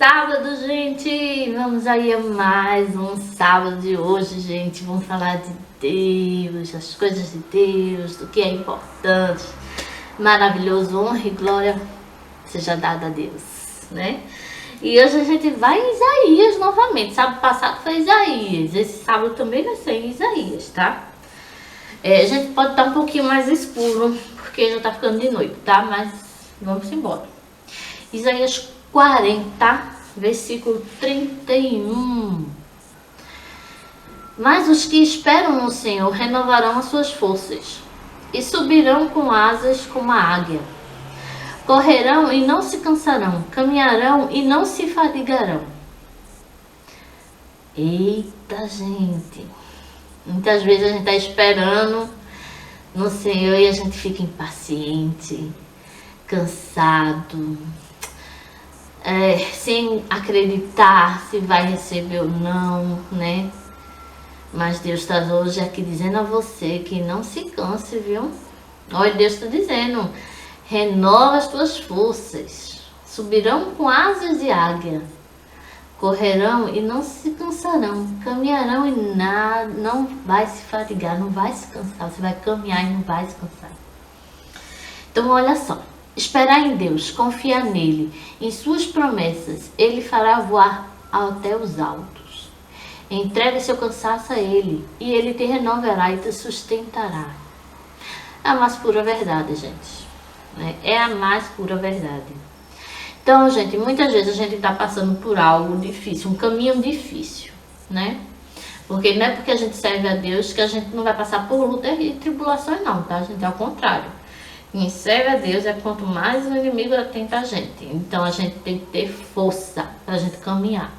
sábado, gente! Vamos aí a mais um sábado de hoje, gente. Vamos falar de Deus, as coisas de Deus, do que é importante, maravilhoso, honra e glória seja dada a Deus, né? E hoje a gente vai em Isaías novamente. Sábado passado foi Isaías, esse sábado também vai ser em Isaías, tá? A gente pode estar um pouquinho mais escuro, porque já tá ficando de noite, tá? Mas vamos embora. Isaías 40, versículo 31. Mas os que esperam no Senhor renovarão as suas forças e subirão com asas como a águia. Correrão e não se cansarão, caminharão e não se fadigarão. Eita, gente! Muitas vezes a gente está esperando no Senhor e a gente fica impaciente, cansado, sem acreditar se vai receber ou não, né? Mas Deus está hoje aqui dizendo a você que não se canse, viu? Olha, Deus está dizendo, renova as tuas forças, subirão com asas de águia, correrão e não se cansarão, caminharão e não vai se fadigar, não vai se cansar, você vai caminhar e não vai se cansar. Então olha só, esperar em Deus, confiar nele, em suas promessas, ele fará voar até os altos. Entrega seu cansaço a ele e ele te renovará e te sustentará. É a mais pura verdade, gente, né? É a mais pura verdade. Então, gente, muitas vezes a gente está passando por algo difícil, um caminho difícil, né? Porque não é porque a gente serve a Deus que a gente não vai passar por luta e tribulações não, tá, gente? Ao contrário. Quem serve a Deus é quanto mais o inimigo atenta a gente. Então, a gente tem que ter força para a gente caminhar.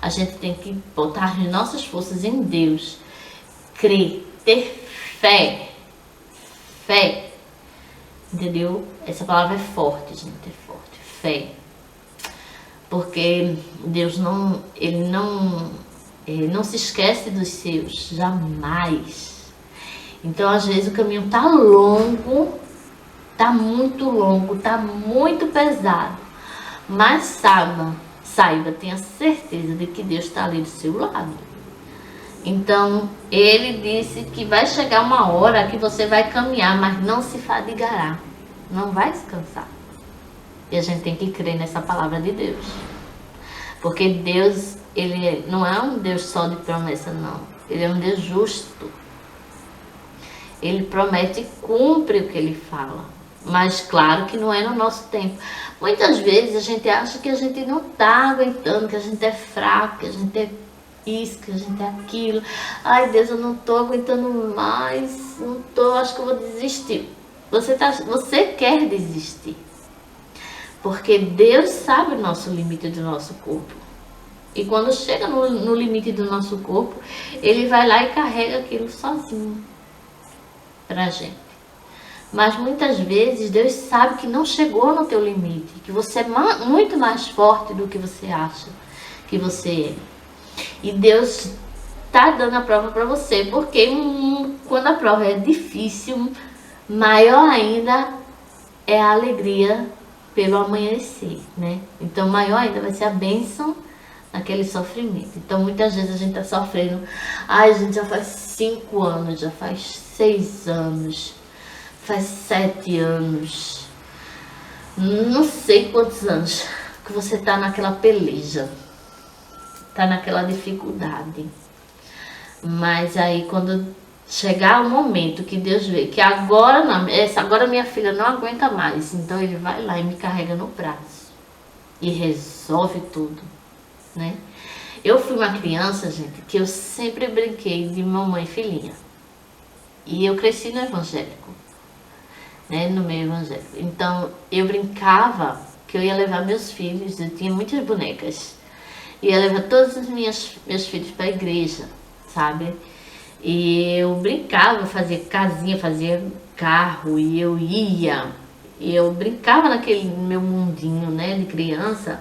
A gente tem que botar as nossas forças em Deus. Crer, ter fé. Fé. Entendeu? Essa palavra é forte, gente, é forte. Fé. Porque Deus ele não se esquece dos seus, jamais. Então, às vezes, o caminho tá longo, tá muito longo, tá muito pesado. Mas saiba, tenha certeza de que Deus está ali do seu lado. Então, ele disse que vai chegar uma hora que você vai caminhar, mas não se fadigará, não vai se cansar. E a gente tem que crer nessa palavra de Deus. Porque Deus, ele não é um Deus só de promessa, não. Ele é um Deus justo. Ele promete e cumpre o que ele fala. Mas claro que não é no nosso tempo. Muitas vezes a gente acha que a gente não está aguentando, que a gente é fraco, que a gente é isso, que a gente é aquilo. Ai, Deus, eu não estou aguentando mais, acho que eu vou desistir. Você quer desistir. Porque Deus sabe o nosso limite do nosso corpo. E quando chega no limite do nosso corpo, ele vai lá e carrega aquilo sozinho pra gente. Mas muitas vezes Deus sabe que não chegou no teu limite, que você é muito mais forte do que você acha que você é. E Deus tá dando a prova para você, porque quando a prova é difícil, maior ainda é a alegria pelo amanhecer, né? Então maior ainda vai ser a bênção naquele sofrimento. Então muitas vezes a gente tá sofrendo, ai, gente, já faz 5 anos, já faz 6 anos, faz 7 anos, não sei quantos anos que você tá naquela peleja, tá naquela dificuldade. Mas aí quando chegar o momento que Deus vê que agora não, agora minha filha não aguenta mais, então ele vai lá e me carrega no braço e resolve tudo, né? Eu fui uma criança, gente, que eu sempre brinquei de mamãe e filhinha. E eu cresci no evangélico, né, no meio evangélico. Então eu brincava que eu ia levar meus filhos, eu tinha muitas bonecas, ia levar todos os meus filhos para a igreja, sabe? E eu brincava, fazia casinha, fazia carro, e eu brincava naquele meu mundinho, né, de criança,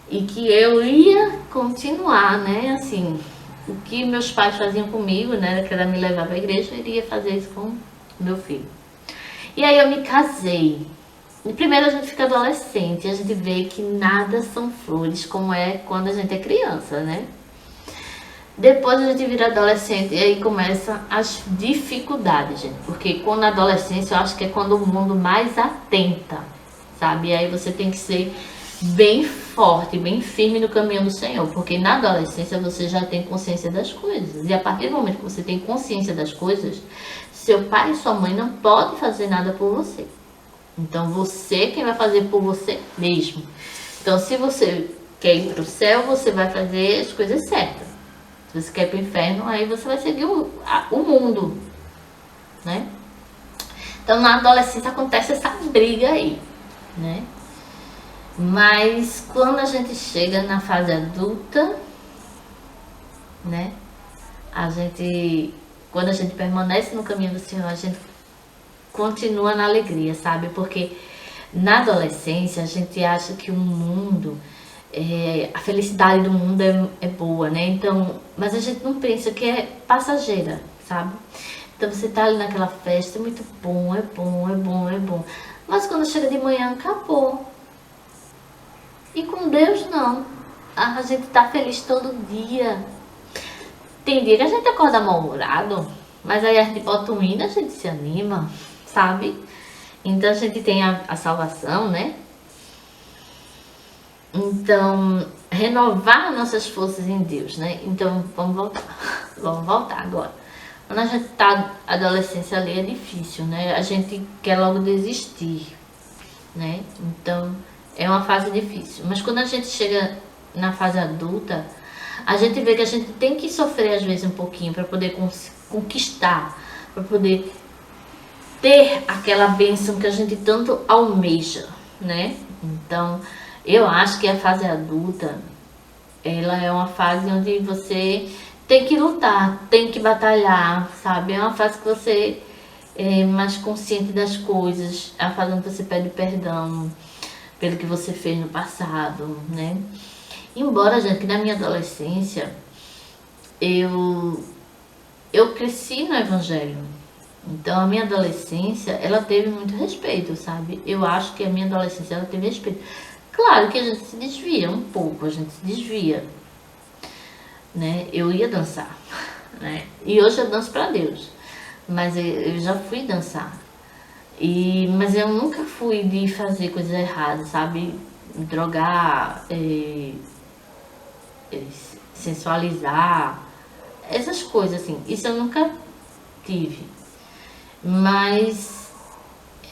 e que eu ia continuar, né, assim, o que meus pais faziam comigo, né, que era me levar para a igreja, eu iria fazer isso com meu filho. E aí eu me casei, Primeiro a gente fica adolescente, a gente vê que nada são flores, como é quando a gente é criança, né? Depois a gente vira adolescente e aí começam as dificuldades, gente. Porque quando a adolescência eu acho que é quando o mundo mais atenta, sabe? E aí você tem que ser bem forte, bem firme no caminho do Senhor. Porque na adolescência você já tem consciência das coisas. E a partir do momento que você tem consciência das coisas, seu pai e sua mãe não podem fazer nada por você. Então você quem vai fazer por você mesmo. Então se você quer ir para o céu, você vai fazer as coisas certas. Se você quer ir para o inferno, aí você vai seguir o mundo, né? Então na adolescência acontece essa briga aí, né? Mas quando a gente chega na fase adulta, né? Quando a gente permanece no caminho do Senhor, a gente continua na alegria, sabe? Porque na adolescência a gente acha que o mundo, a felicidade do mundo é boa, né? Então, mas a gente não pensa que é passageira, sabe? Então você tá ali naquela festa, é muito bom, é bom, é bom, é bom. Mas quando chega de manhã, acabou. E com Deus não. A gente tá feliz todo dia. Tem dia que a gente acorda mal-humorado, mas aí a gente bota um hino, a gente se anima, sabe? Então a gente tem a salvação, né? Então, renovar nossas forças em Deus, né? Então, vamos voltar. Vamos voltar agora. Quando a gente tá adolescência ali é difícil, né? A gente quer logo desistir, né? Então, é uma fase difícil. Mas quando a gente chega na fase adulta, a gente vê que a gente tem que sofrer às vezes um pouquinho para poder conquistar, para poder ter aquela bênção que a gente tanto almeja, né? Então, eu acho que a fase adulta, ela é uma fase onde você tem que lutar, tem que batalhar, sabe? É uma fase que você é mais consciente das coisas, é a fase onde você pede perdão pelo que você fez no passado, né? Embora, gente, que na minha adolescência, eu cresci no Evangelho. Então, a minha adolescência, ela teve muito respeito, sabe? Eu acho que a minha adolescência, ela teve respeito. Claro que a gente se desvia um pouco, a gente se desvia, né? Eu ia dançar, né? E hoje eu danço pra Deus, mas eu já fui dançar. Mas eu nunca fui de fazer coisas erradas, sabe? Drogar, sensualizar, essas coisas assim. Isso eu nunca tive. Mas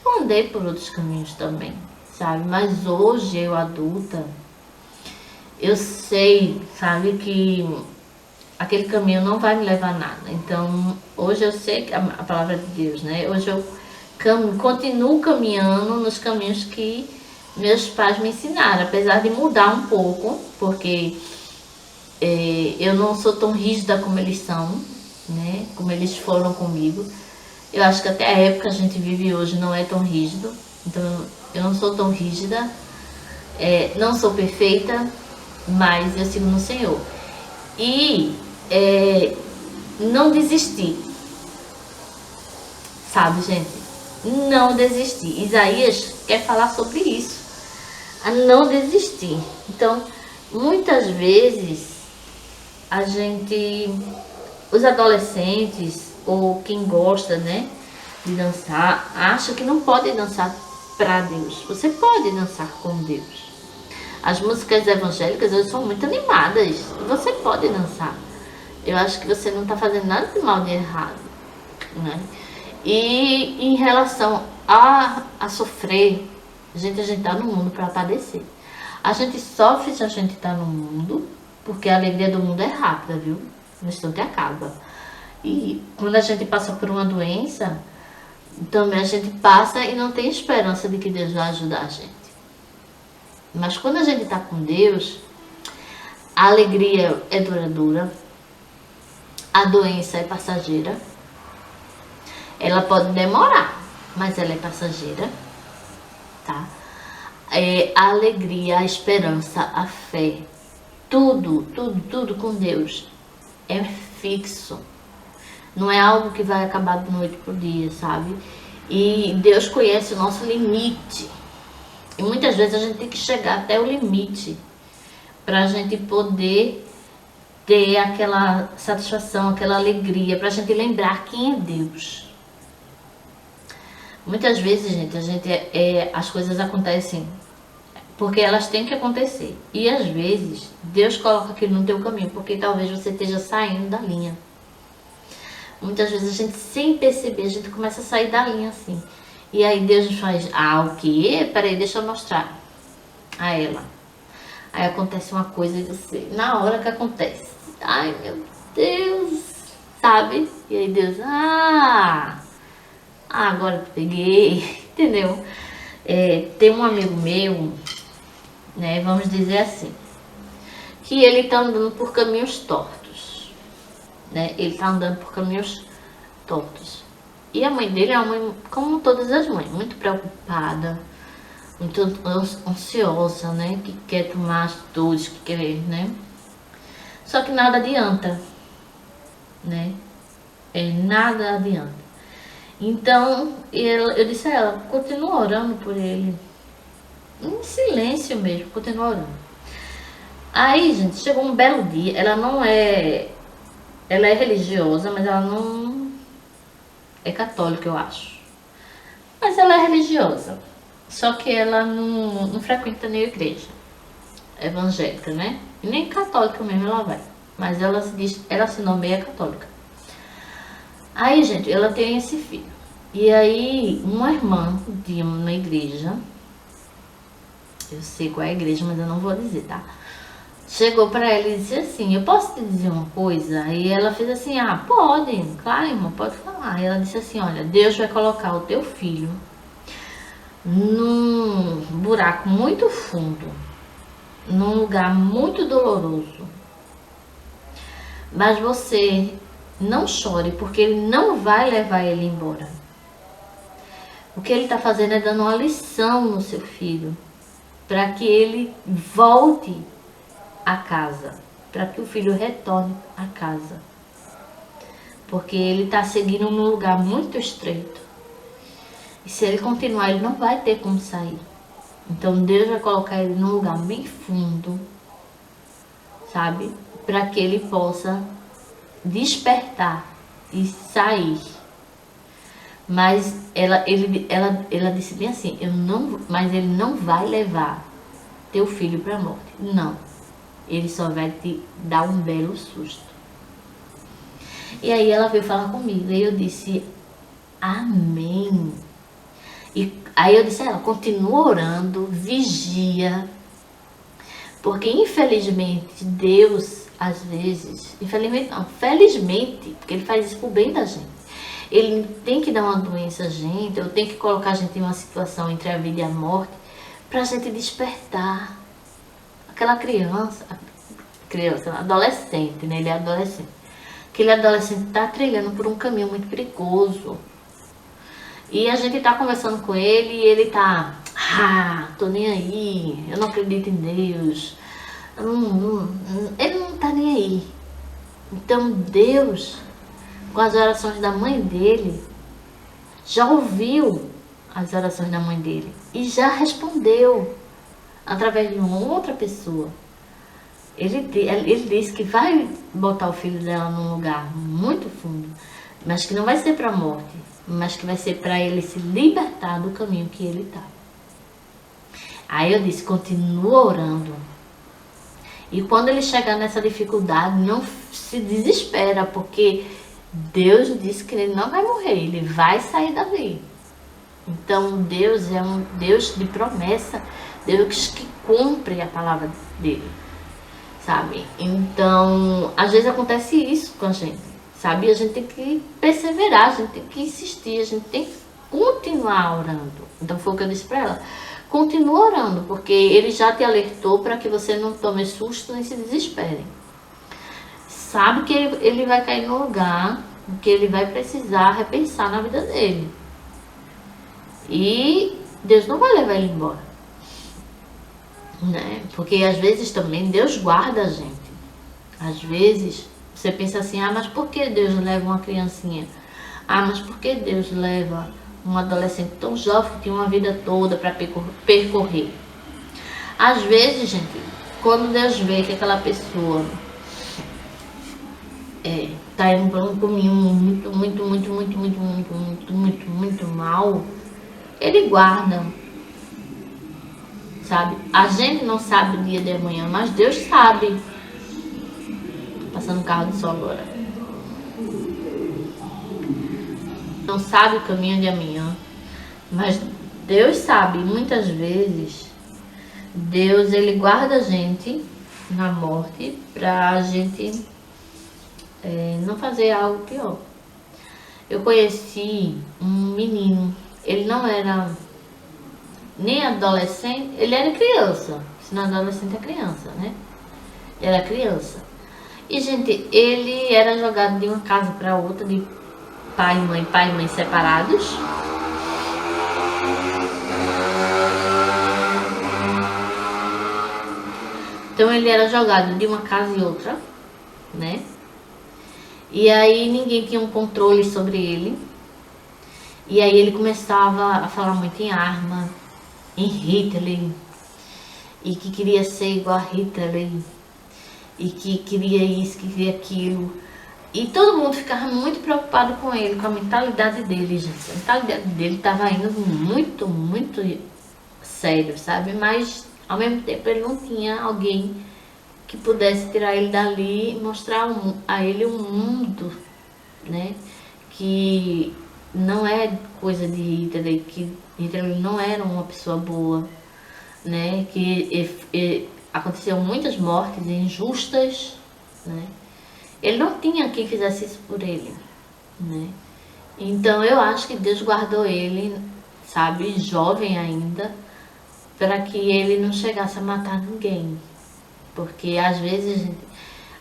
eu andei por outros caminhos também, sabe? Mas hoje, eu adulta, eu sei, sabe, que aquele caminho não vai me levar a nada. Então, hoje eu sei que a palavra de Deus, né? Hoje eu continuo caminhando nos caminhos que meus pais me ensinaram, apesar de mudar um pouco, porque eu não sou tão rígida como eles são, né? Como eles foram comigo. Eu acho que até a época que a gente vive hoje não é tão rígido. Então, eu não sou tão rígida, não sou perfeita, mas eu sigo no Senhor. E não desisti, sabe, gente? Não desistir. Isaías quer falar sobre isso, a não desistir. Então, muitas vezes, os adolescentes, ou quem gosta, né, de dançar, acha que não pode dançar para Deus. Você pode dançar com Deus. As músicas evangélicas hoje são muito animadas. Você pode dançar. Eu acho que você não está fazendo nada de mal, de errado, né? E em relação a sofrer, a gente está no mundo para padecer. A gente sofre se a gente está no mundo, porque a alegria do mundo é rápida, viu? No instante acaba. E quando a gente passa por uma doença, também a gente passa e não tem esperança de que Deus vai ajudar a gente. Mas quando a gente está com Deus, a alegria é duradoura, a doença é passageira. Ela pode demorar, mas ela é passageira, tá? A alegria, a esperança, a fé, tudo com Deus é fixo. Não é algo que vai acabar de noite pro dia, sabe? E Deus conhece o nosso limite. E muitas vezes a gente tem que chegar até o limite para a gente poder ter aquela satisfação, aquela alegria, para a gente lembrar quem é Deus. Muitas vezes, gente, as coisas acontecem porque elas têm que acontecer. E às vezes, Deus coloca aquilo no teu caminho, porque talvez você esteja saindo da linha. Muitas vezes a gente, sem perceber, a gente começa a sair da linha assim. E aí Deus faz, o quê? Peraí, deixa eu mostrar a ela. Aí acontece uma coisa e você, na hora que acontece, ai meu Deus, sabe? E aí Deus, agora eu peguei, entendeu? Tem um amigo meu, né, vamos dizer assim, que ele tá andando por caminhos tortos, né? Ele tá andando por caminhos tortos. E a mãe dele é uma mãe, como todas as mães, muito preocupada, muito ansiosa, né? Que quer tomar atitudes, que quer, né? Só que nada adianta, né? Nada adianta. Então, eu disse a ela, continua orando por ele. Em silêncio mesmo, continua orando. Aí, gente, chegou um belo dia, ela é religiosa, mas ela não é católica, eu acho. Mas ela é religiosa. Só que ela não frequenta nem a igreja evangélica, né? E nem católica mesmo ela vai. Mas ela se nomeia católica. Aí, gente, ela tem esse filho. E aí, uma irmã de uma igreja, eu sei qual é a igreja, mas eu não vou dizer, tá? Chegou pra ela e disse assim, eu posso te dizer uma coisa? Aí ela fez assim, pode, claro, irmã, pode falar. Aí ela disse assim, olha, Deus vai colocar o teu filho num buraco muito fundo, num lugar muito doloroso. Mas você não chore, porque ele não vai levar ele embora. O que ele está fazendo é dando uma lição no seu filho, para que ele volte a casa, para que o filho retorne a casa. Porque ele está seguindo num lugar muito estreito. E se ele continuar, ele não vai ter como sair. Então Deus vai colocar ele num lugar bem fundo, sabe? Para que ele possa despertar e sair. Mas ela disse bem assim, mas ele não vai levar teu filho para a morte. Não. Ele só vai te dar um belo susto. E aí ela veio falar comigo. E eu disse, amém. E aí eu disse a ela, continua orando, vigia. Porque infelizmente Deus, às vezes, infelizmente não, felizmente, porque ele faz isso por bem da gente. Ele tem que dar uma doença a gente, ou tem que colocar a gente em uma situação entre a vida e a morte, pra gente despertar. Aquela criança, adolescente, né? Ele é adolescente. Aquele adolescente tá trilhando por um caminho muito perigoso. E a gente tá conversando com ele e ele tá, tô nem aí, eu não acredito em Deus. Ele não tá nem aí. Então Deus, com as orações da mãe dele, já ouviu as orações da mãe dele e já respondeu através de uma outra pessoa. Ele disse que vai botar o filho dela num lugar muito fundo, mas que não vai ser para a morte, mas que vai ser para ele se libertar do caminho que ele está. Aí eu disse, continua orando. E quando ele chegar nessa dificuldade, não se desespera, porque Deus disse que ele não vai morrer, ele vai sair dali. Então Deus é um Deus de promessa, Deus que cumpre a palavra dele, sabe? Então, às vezes acontece isso com a gente, sabe? A gente tem que perseverar, a gente tem que insistir, a gente tem que continuar orando. Então foi o que eu disse para ela, continua orando, porque ele já te alertou para que você não tome susto nem se desespere. Sabe que ele vai cair no lugar que ele vai precisar repensar na vida dele. E Deus não vai levar ele embora, né? Porque às vezes também Deus guarda a gente. Às vezes você pensa assim, mas por que Deus leva uma criancinha? Mas por que Deus leva Um adolescente tão jovem que tinha uma vida toda para percorrer. Às vezes, gente, quando Deus vê que aquela pessoa tá indo para um caminho muito mal, Ele guarda, sabe? A gente não sabe o dia de amanhã, mas Deus sabe. Tô passando um carro de som agora. Não sabe o caminho de amanhã, mas Deus sabe. Muitas vezes Deus, Ele guarda a gente na morte pra gente não fazer algo pior. Eu conheci um menino, ele não era nem adolescente, ele era criança. Se não é adolescente, é criança, né? Ele era criança. E, gente, ele era jogado de uma casa para outra, de pai e mãe separados. Então ele era jogado de uma casa e outra, né? E aí ninguém tinha um controle sobre ele. E aí ele começava a falar muito em arma, em Hitler, e que queria ser igual a Hitler, e que queria isso, que queria aquilo. E todo mundo ficava muito preocupado com ele, com a mentalidade dele, gente. A mentalidade dele estava indo muito sério, sabe? Mas ao mesmo tempo ele não tinha alguém que pudesse tirar ele dali e mostrar a ele um mundo, né? Que não é coisa de Hitler, que Hitler não era uma pessoa boa, né? Que aconteceram muitas mortes injustas, né? Ele não tinha quem fizesse isso por ele, né? Então eu acho que Deus guardou ele, sabe, jovem ainda, para que ele não chegasse a matar ninguém. Porque às vezes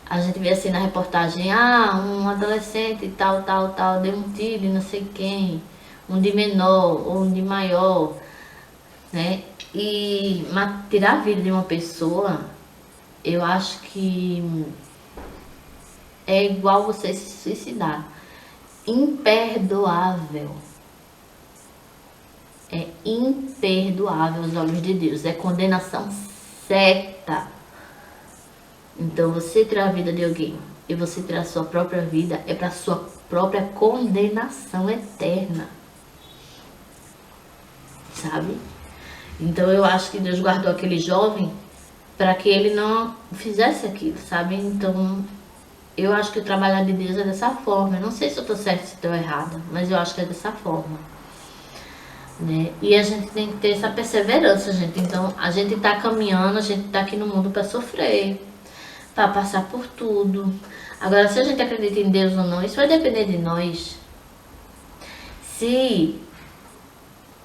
a gente vê assim na reportagem, um adolescente e tal, deu um tiro e não sei quem, um de menor ou um de maior, né? E tirar a vida de uma pessoa, eu acho que é igual você se suicidar. Imperdoável. É imperdoável aos olhos de Deus. É condenação certa. Então você tirar a vida de alguém e você tirar a sua própria vida é para sua própria condenação eterna. Sabe? Então eu acho que Deus guardou aquele jovem para que ele não fizesse aquilo, sabe? Então eu acho que o trabalhar de Deus é dessa forma. Eu não sei se eu estou certa ou se estou errada, mas eu acho que é dessa forma, né? E a gente tem que ter essa perseverança, gente. Então a gente está caminhando, a gente está aqui no mundo para sofrer, para passar por tudo. Agora, se a gente acredita em Deus ou não, isso vai depender de nós. Se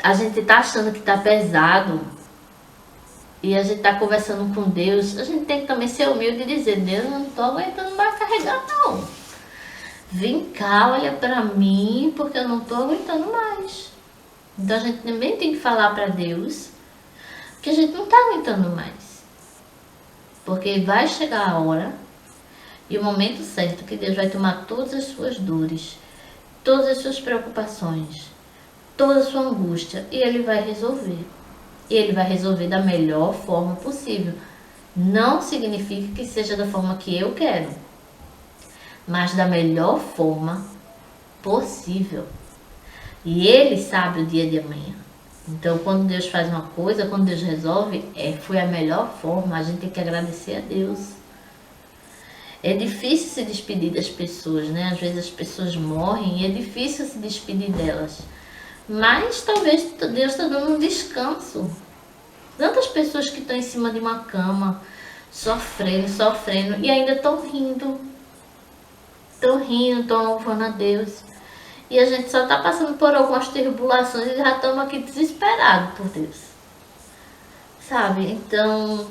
a gente tá achando que tá pesado e a gente tá conversando com Deus, a gente tem que também ser humilde e dizer: Deus, eu não tô aguentando mais carregar, não. Vem cá, olha pra mim, porque eu não tô aguentando mais. Então a gente também tem que falar pra Deus que a gente não tá aguentando mais. Porque vai chegar a hora e o momento certo que Deus vai tomar todas as suas dores, todas as suas preocupações, toda a sua angústia, e Ele vai resolver. E Ele vai resolver da melhor forma possível. Não significa que seja da forma que eu quero, mas da melhor forma possível. E Ele sabe o dia de amanhã. Então, quando Deus faz uma coisa, quando Deus resolve, foi a melhor forma. A gente tem que agradecer a Deus. É difícil se despedir das pessoas, né? Às vezes as pessoas morrem e é difícil se despedir delas. Mas talvez Deus está dando um descanso. Tantas pessoas que estão em cima de uma cama, sofrendo, e ainda estão rindo, estão louvando a Deus. E a gente só está passando por algumas tribulações e já estamos aqui desesperados por Deus. Sabe? Então,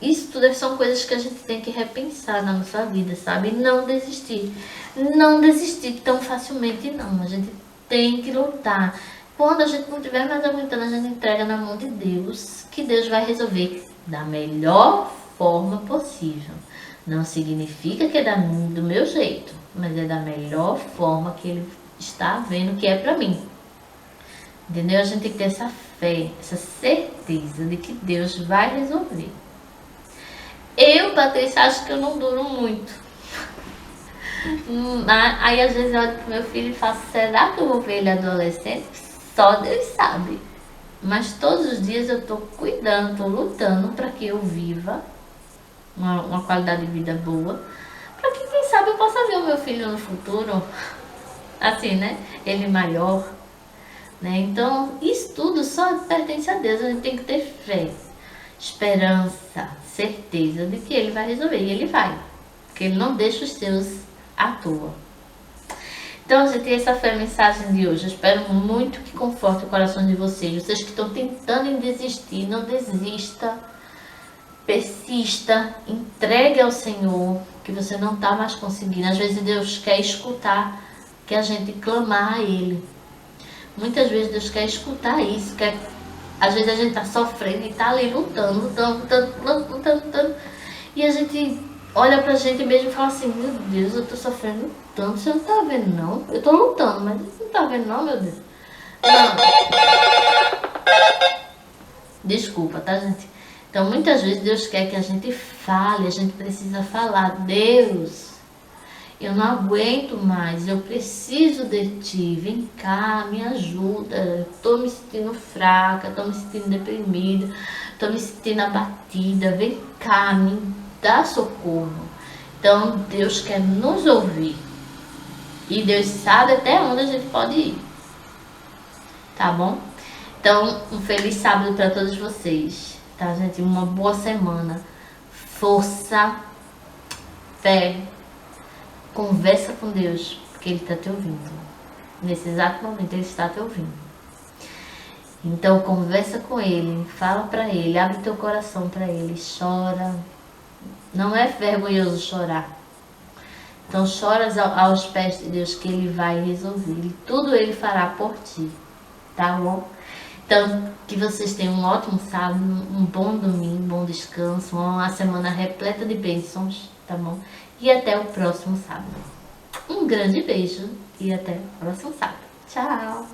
isso tudo são coisas que a gente tem que repensar na nossa vida, sabe? Não desistir. Não desistir tão facilmente, não. A gente tem que lutar. Quando a gente não estiver mais aguentando, a gente entrega na mão de Deus, que Deus vai resolver da melhor forma possível. Não significa que é do meu jeito, mas é da melhor forma que Ele está vendo que é para mim. Entendeu? A gente tem que ter essa fé, essa certeza de que Deus vai resolver. Eu, Patrícia, acho que eu não duro muito. Aí às vezes eu olho pro meu filho e falo, será que eu vou ver ele adolescente? Só Deus sabe. Mas todos os dias eu tô cuidando, tô lutando para que eu viva uma qualidade de vida boa. Para que quem sabe eu possa ver o meu filho no futuro. Assim, né? Ele maior. Né? Então, isso tudo só pertence a Deus. A gente tem que ter fé, esperança, certeza de que Ele vai resolver. E Ele vai. Porque Ele não deixa os seus à toa. Então, gente, essa foi a mensagem de hoje. Eu espero muito que conforte o coração de vocês. Vocês que estão tentando em desistir, não desista. Persista, entregue ao Senhor, que você não está mais conseguindo. Às vezes Deus quer escutar, que a gente clamar a Ele. Muitas vezes Deus quer escutar isso, às vezes a gente está sofrendo e está ali lutando. E a gente olha pra gente mesmo e fala assim, meu Deus, eu tô sofrendo tanto, você não tá vendo não? Eu tô lutando, mas você não tá vendo não, meu Deus? Não. Desculpa, tá, gente? Então, muitas vezes Deus quer que a gente fale, a gente precisa falar, Deus, eu não aguento mais, eu preciso de ti, vem cá, me ajuda, eu tô me sentindo fraca, tô me sentindo deprimida, tô me sentindo abatida, vem cá, me dá socorro. Então, Deus quer nos ouvir e Deus sabe até onde a gente pode ir, tá bom? Então, um feliz sábado para todos vocês, tá, gente? Uma boa semana. Força, fé, conversa com Deus, porque Ele está te ouvindo. Nesse exato momento, Ele está te ouvindo. Então, conversa com Ele, fala para Ele, abre teu coração para Ele, chora. Não é vergonhoso chorar. Então, choras aos pés de Deus que Ele vai resolver. Tudo Ele fará por ti, tá bom? Então, que vocês tenham um ótimo sábado, um bom domingo, um bom descanso, uma semana repleta de bênçãos, tá bom? E até o próximo sábado. Um grande beijo e até o próximo sábado. Tchau!